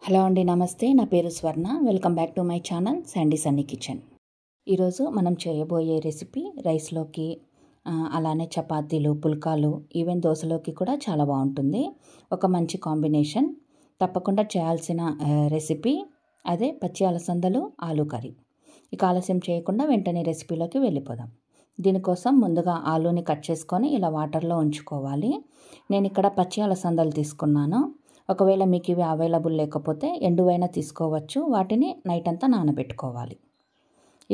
Hello అండి, నమస్తే. నా పేరు స్వర్ణ. Welcome back to my channel Sandy Sunny kitchen. ఈరోజు మనం చేయబోయే రెసిపీ రైస్లోకి, అలానే చపాతీలు, పుల్కాలు, ఈవెన్ దోశలోకి కూడా చాలా బాగుంటుంది. ఒక మంచి కాంబినేషన్. తప్పకుండా చేయాల్సిన రెసిపీ అదే పచ్చి అలసందలు ఆలూ కర్రీ. ఇక ఆలస్యం చేయకుండా వెంటనే రెసిపీలోకి వెళ్ళిపోదాం. దీనికోసం ముందుగా ఆలూని కట్ చేసుకొని ఇలా వాటర్లో ఉంచుకోవాలి. నేను ఇక్కడ పచ్చి అలసందలు తీసుకున్నాను. ఒకవేళ మీకు ఇవి అవైలబుల్ లేకపోతే ఎండువైనా తీసుకోవచ్చు. వాటిని నైట్ అంతా నానబెట్టుకోవాలి.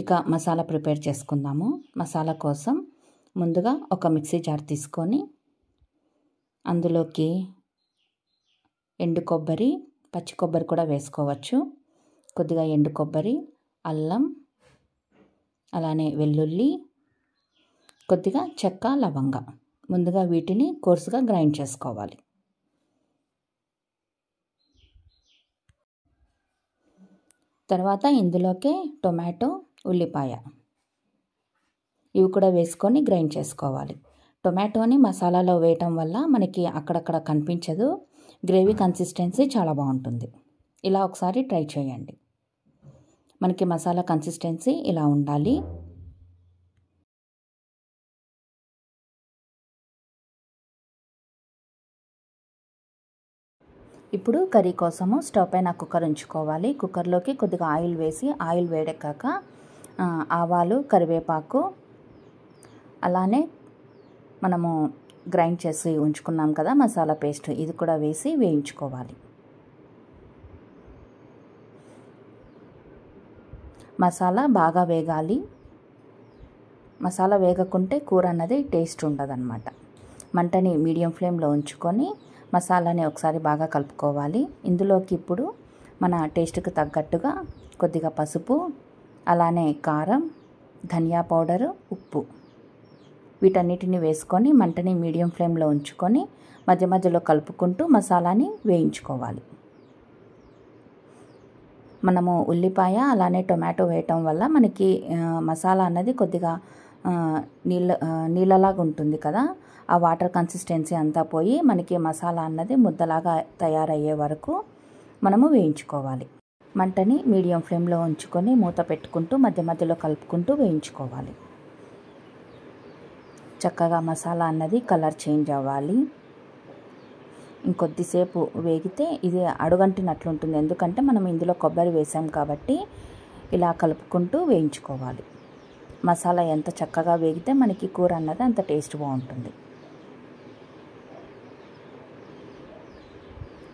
ఇక మసాలా ప్రిపేర్ చేసుకుందాము. మసాలా కోసం ముందుగా ఒక మిక్సీ జార్ తీసుకొని అందులోకి ఎండు కొబ్బరి, పచ్చి కొబ్బరి కూడా వేసుకోవచ్చు, కొద్దిగా ఎండు కొబ్బరి, అల్లం, అలానే వెల్లుల్లి, కొద్దిగా చెక్క, లవంగ, ముందుగా వీటిని కోర్సుగా గ్రైండ్ చేసుకోవాలి. తర్వాత ఇందులోకి టొమాటో, ఉల్లిపాయ ఇవి కూడా వేసుకొని గ్రైండ్ చేసుకోవాలి. టొమాటోని మసాలాలో వేయటం వల్ల మనకి అక్కడక్కడ కనిపించదు. గ్రేవీ కన్సిస్టెన్సీ చాలా బాగుంటుంది. ఇలా ఒకసారి ట్రై చేయండి. మనకి మసాలా కన్సిస్టెన్సీ ఇలా ఉండాలి. ఇప్పుడు కర్రీ కోసము స్టవ్ పైన కుక్కర్ ఉంచుకోవాలి. కుక్కర్లోకి కొద్దిగా ఆయిల్ వేసి, ఆయిల్ వేడెక్కాక ఆవాలు, కరివేపాకు, అలానే మనము గ్రైండ్ చేసి ఉంచుకున్నాం కదా మసాలా పేస్ట్, ఇది కూడా వేసి వేయించుకోవాలి. మసాలా బాగా వేగాలి. మసాలా వేగకుంటే కూర అన్నది టేస్ట్ ఉండదన్నమాట. మంటని మీడియం ఫ్లేమ్లో ఉంచుకొని మసాలాని ఒకసారి బాగా కలుపుకోవాలి. ఇందులోకి ఇప్పుడు మన టేస్ట్కి తగ్గట్టుగా కొద్దిగా పసుపు, అలానే కారం, ధనియా పౌడరు, ఉప్పు, వీటన్నిటిని వేసుకొని మంటని మీడియం ఫ్లేమ్లో ఉంచుకొని మధ్య మధ్యలో కలుపుకుంటూ మసాలాని వేయించుకోవాలి. మనము ఉల్లిపాయ అలానే టొమాటో వేయటం వల్ల మనకి మసాలా అన్నది కొద్దిగా నీళ్ళలాగా ఉంటుంది కదా. ఆ వాటర్ కన్సిస్టెన్సీ అంతా పోయి మనకి మసాలా అన్నది ముద్దలాగా తయారయ్యే వరకు మనము వేయించుకోవాలి. మంటని మీడియం ఫ్లేమ్లో ఉంచుకొని మూత పెట్టుకుంటూ మధ్య మధ్యలో కలుపుకుంటూ వేయించుకోవాలి. చక్కగా మసాలా అన్నది కలర్ చేంజ్ అవ్వాలి. ఇంకొద్దిసేపు వేగితే ఇది అడుగంటినట్లుంటుంది. ఎందుకంటే మనం ఇందులో కొబ్బరి వేసాం కాబట్టి ఇలా కలుపుకుంటూ వేయించుకోవాలి. మసాలా ఎంత చక్కగా వేగితే మనకి కూర అన్నది అంత టేస్ట్ బాగుంటుంది.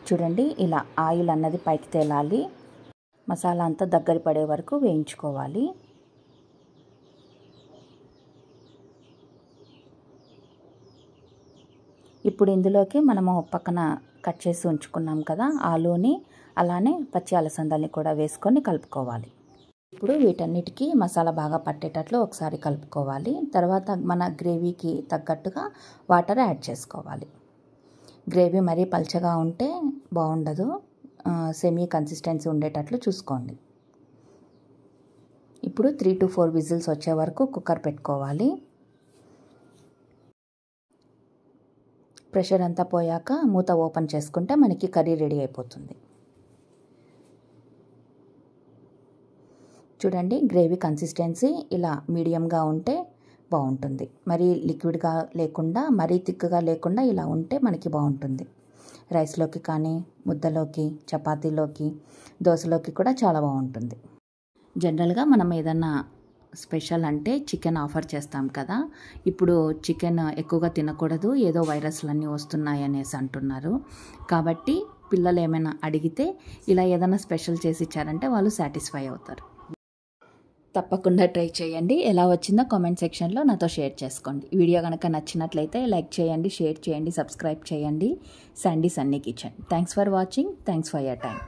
చూడండి, ఇలా ఆయిల్ అన్నది పైకి తేలాలి. మసాలా అంతా దగ్గర పడే వరకు వేయించుకోవాలి. ఇప్పుడు ఇందులోకి మనము పక్కన కట్ చేసి ఉంచుకున్నాం కదా ఆలూని, అలానే పచ్చి అలసందల్ని కూడా వేసుకొని కలుపుకోవాలి. ఇప్పుడు వీటన్నిటికీ మసాలా బాగా పట్టేటట్లు ఒకసారి కలుపుకోవాలి. తర్వాత మన గ్రేవీకి తగ్గట్టుగా వాటర్ యాడ్ చేసుకోవాలి. గ్రేవీ మరీ పల్చగా ఉంటే బాగుండదు. సెమీ కన్సిస్టెన్సీ ఉండేటట్లు చూసుకోండి. ఇప్పుడు 3 to 4 విజిల్స్ వచ్చే వరకు కుక్కర్ పెట్టుకోవాలి. ప్రెషర్ అంతా పోయాక మూత ఓపెన్ చేసుకుంటే మనకి కర్రీ రెడీ అయిపోతుంది. చూడండి, గ్రేవీ కన్సిస్టెన్సీ ఇలా మీడియంగా ఉంటే బాగుంటుంది. మరీ లిక్విడ్గా లేకుండా, మరీ థిక్గా లేకుండా ఇలా ఉంటే మనకి బాగుంటుంది. రైస్లోకి కానీ, ముద్దలోకి, చపాతీలోకి, దోశలోకి కూడా చాలా బాగుంటుంది. జనరల్గా మనం ఏదన్నా స్పెషల్ అంటే చికెన్ ఆఫర్ చేస్తాం కదా. ఇప్పుడు చికెన్ ఎక్కువగా తినకూడదు, ఏదో వైరస్లన్నీ వస్తున్నాయి అనేసి అంటున్నారు. కాబట్టి పిల్లలు ఏమైనా అడిగితే ఇలా ఏదైనా స్పెషల్ చేసి ఇచ్చారంటే వాళ్ళు సాటిస్ఫై అవుతారు. తప్పకుండా ట్రై చేయండి. ఎలా వచ్చిందో కామెంట్ సెక్షన్లో నాతో షేర్ చేసుకోండి. వీడియో కనుక నచ్చినట్లయితే లైక్ చేయండి, షేర్ చేయండి, సబ్స్క్రైబ్ చేయండి. Sandy Sunny kitchen. Thanks for watching. Thanks for your time.